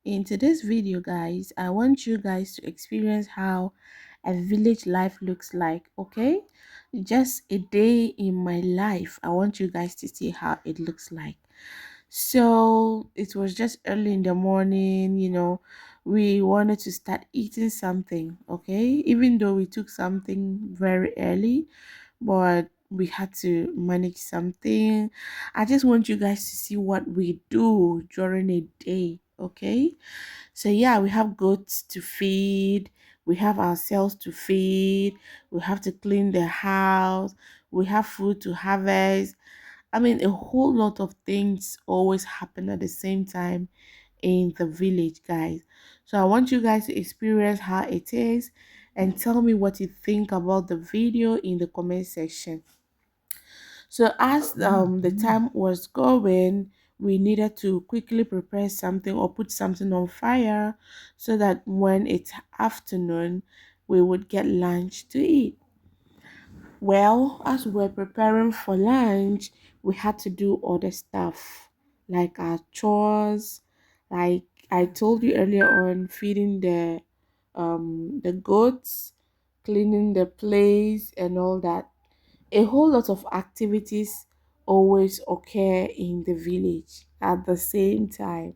In today's video, guys, I want you guys to experience how a village life looks like. Okay, just a day in my life. I want you guys to see how it looks like. So it was just early in the morning, we wanted to start eating something. Okay, even though we took something very early, but we had to manage something. I just want you guys to see what we do during a day. Okay, so yeah, we have goats to feed, we have ourselves to feed, we have to clean the house, we have food to harvest. I mean, a whole lot of things always happen at the same time in the village, guys. So I want you guys to experience how it is and tell me what you think about the video in the comment section. So as the time was going, we needed to quickly prepare something or put something on fire so that when it's afternoon, we would get lunch to eat. Well, as we were preparing for lunch, we had to do other stuff like our chores, like I told you earlier on, feeding the goats, cleaning the place and all that. A whole lot of activities always occur in the village at the same time.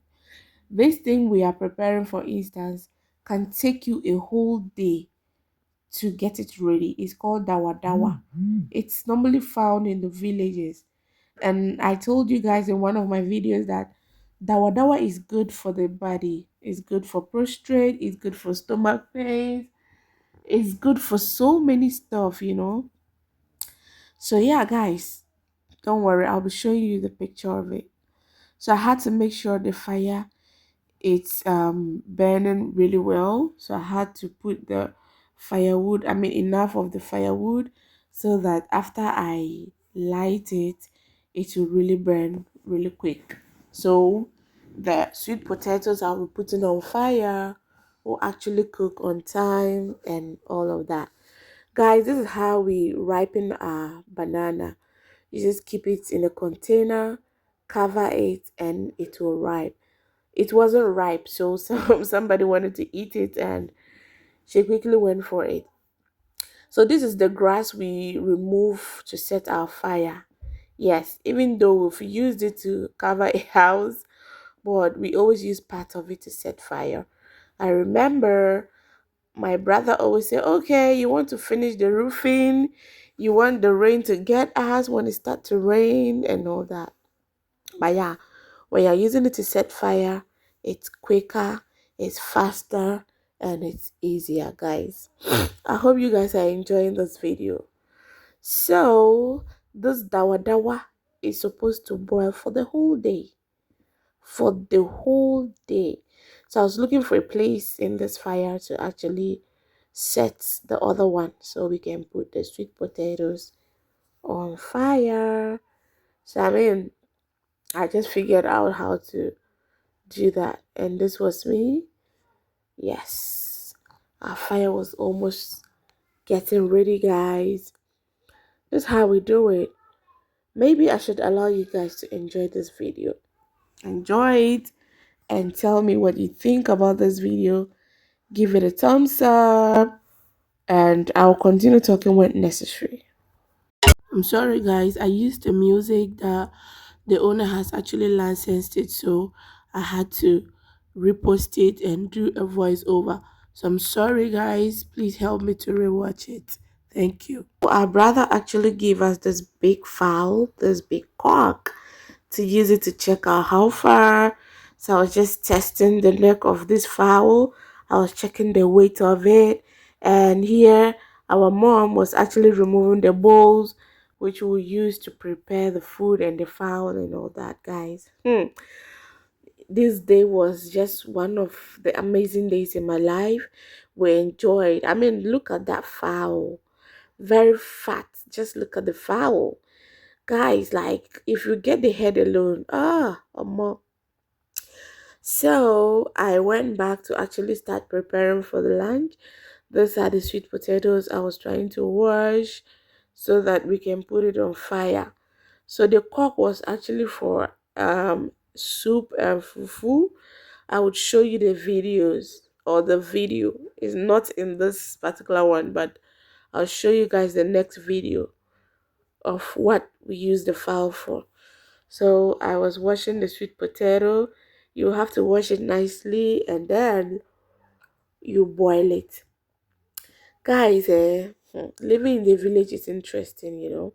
This thing we are preparing, for instance, can take you a whole day to get it ready. It's called dawa dawa. It's normally found in the villages. And I told you guys in one of my videos that dawa dawa is good for the body. It's good for prostrate. It's good for stomach pains. It's good for so many stuff. So yeah, guys, don't worry. I'll be showing you the picture of it. So I had to make sure the fire it's burning really well, so I had to put the firewood, I mean enough of the firewood, so that after I light it, it will really burn really quick. So the sweet potatoes I'll be putting on fire will actually cook on time and all of that. Guys, this is how we ripen our banana. You just keep it in a container, cover it, and it will ripe. It wasn't ripe, so somebody wanted to eat it and she quickly went for it. So this is the grass we remove to set our fire. Yes, even though we've used it to cover a house, but we always use part of it to set fire. I remember my brother always say, okay, you want to finish the roofing, you want the rain to get us when it start to rain and all that. But yeah, when you're using it to set fire, it's quicker, it's faster, and it's easier, guys. I hope you guys are enjoying this video. So, this dawa dawa is supposed to boil for the whole day. For the whole day. So, I was looking for a place in this fire to actually set the other one so we can put the sweet potatoes on fire. So, I mean, I just figured out how to do that, and this was me. Yes, our fire was almost getting ready, guys. This is how we do it. Maybe I should allow you guys to enjoy this video. Enjoy it and tell me what you think about this video. Give it a thumbs up, and I'll continue talking when necessary. I'm sorry, guys. I used the music that the owner has actually licensed it, so I had to repost it and do a voiceover. So I'm sorry, guys. Please help me to rewatch it. Thank you. Our brother actually gave us this big fowl, this big cock, to use it to check out how far. So I was just testing the neck of this fowl. I was checking the weight of it. And here, our mom was actually removing the bowls, which we use to prepare the food and the fowl and all that, guys. This day was just one of the amazing days in my life. We enjoyed. I mean, look at that fowl. Very fat. Just look at the fowl. Guys, like, if you get the head alone, more. So I went back to actually start preparing for the lunch. These are the sweet potatoes I was trying to wash so that we can put it on fire. So the cock was actually for soup and fufu. I would show you the videos, or the video is not in this particular one, but I'll show you guys the next video of what we use the fowl for. So I was washing the sweet potato. You have to wash it nicely and then you boil it. Guys, living in the village is interesting, you know.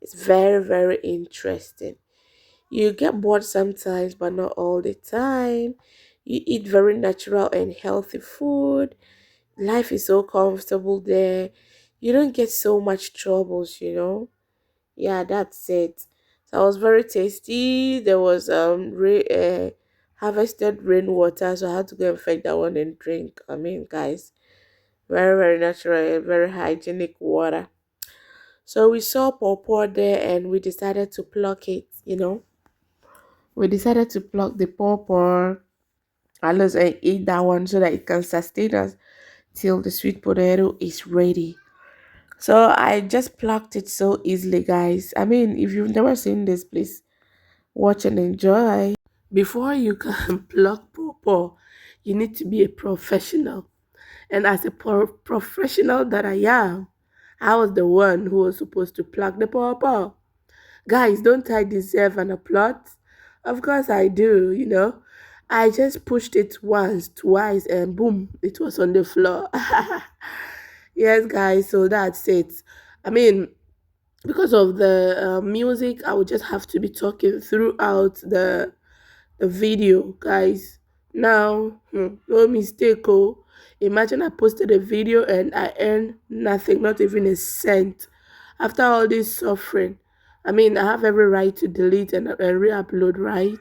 It's very, very interesting. You get bored sometimes, but not all the time. You eat very natural and healthy food. Life is so comfortable there. You don't get so much troubles, you know. Yeah, that's it. So it was very tasty. There was harvested rainwater, so I had to go and fetch that one and drink. I mean, guys, very, very natural and very hygienic water. So we saw pawpaw there and we decided to pluck it, you know. We decided to pluck the pawpaw and let's eat that one so that it can sustain us till the sweet potato is ready. So I just plucked it so easily, guys. I mean, if you've never seen this, please watch and enjoy. Before you can pluck pawpaw, you need to be a professional. And as a professional that I am, I was the one who was supposed to pluck the pawpaw. Guys, don't I deserve an applause? Of course I do, you know. I just pushed it once, twice, and boom, it was on the floor. Yes, guys, so that's it. I mean, because of the music, I would just have to be talking throughout the video, guys. Now, no mistake, oh. Imagine I posted a video and I earned nothing, not even a cent. After all this suffering, I mean, I have every right to delete and re-upload, right?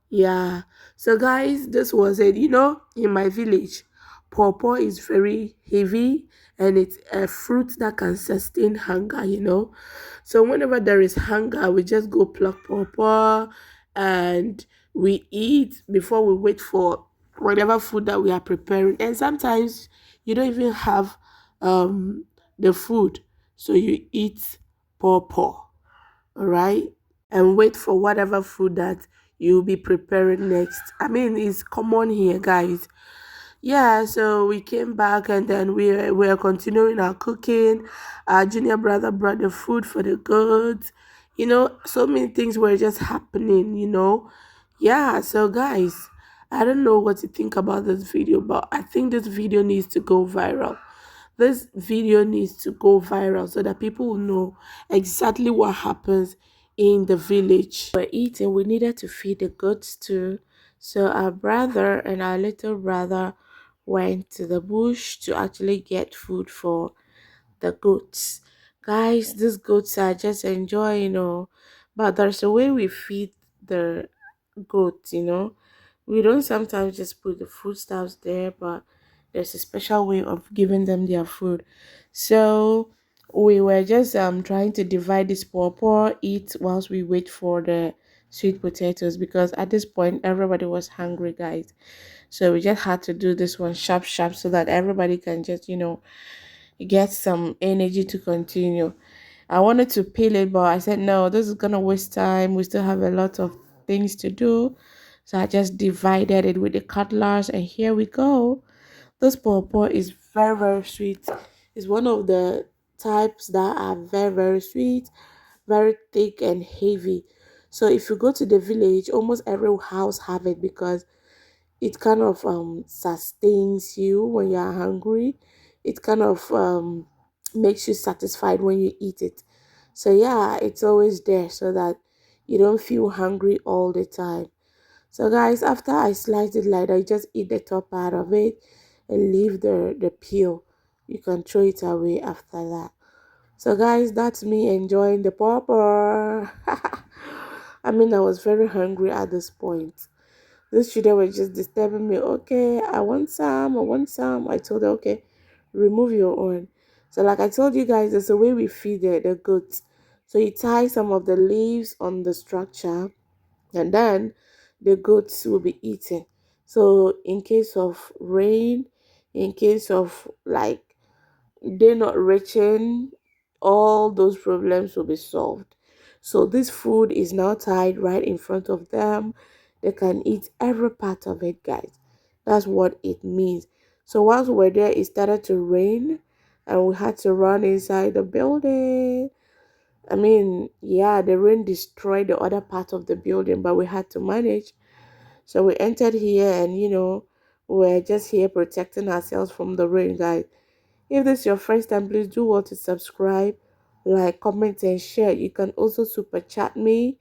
Yeah. So, guys, this was it. You know, in my village, pawpaw is very heavy and it's a fruit that can sustain hunger, you know. So, whenever there is hunger, we just go pluck pawpaw and we eat before we wait for whatever food that we are preparing. And sometimes you don't even have the food, so you eat pawpaw, all right, and wait for whatever food that you'll be preparing next. I mean, it's common here, guys. Yeah, so we came back and then we are continuing our cooking. Our junior brother brought the food for the goods. You know, so many things were just happening, you know. Yeah, so guys, I don't know what you think about this video, but I think this video needs to go viral. This video needs to go viral so that people will know exactly what happens in the village. We're eating, we needed to feed the goats too. So our brother and our little brother went to the bush to actually get food for the goats. Guys, these goats are just enjoying, you know. But there's a way we feed the goats, you know. We don't sometimes just put the foodstuffs there, but there's a special way of giving them their food. So we were just trying to divide this pawpaw, eat whilst we wait for the sweet potatoes because at this point everybody was hungry, guys. So we just had to do this one sharp sharp so that everybody can just, you know, get some energy to continue. I wanted to peel it, but I said no, this is gonna waste time. We still have a lot of things to do. So I just divided it with the cutlass, and here we go. This pawpaw is very, very sweet. It's one of the types that are very, very sweet, very thick and heavy. So if you go to the village, almost every house have it because it kind of sustains you when you are hungry. It kind of makes you satisfied when you eat it. So yeah, it's always there so that you don't feel hungry all the time. So guys, after I slice it like that, I just eat the top part of it and leave the peel. You can throw it away after that. So guys, that's me enjoying the popper. I mean, I was very hungry at this point. These children were just disturbing me. Okay, I want some, I want some. I told her, okay, remove your own. So like I told you guys, there's a way we feed the goats. So you tie some of the leaves on the structure and then the goats will be eaten. So in case of rain, in case of like they're not reaching, all those problems will be solved. So this food is now tied right in front of them. They can eat every part of it, guys. That's what it means. So once we were there, it started to rain and we had to run inside the building. I mean, yeah, the rain destroyed the other part of the building, but we had to manage. So we entered here and, we're just here protecting ourselves from the rain, guys. If this is your first time, please do well to subscribe, like, comment, and share. You can also super chat me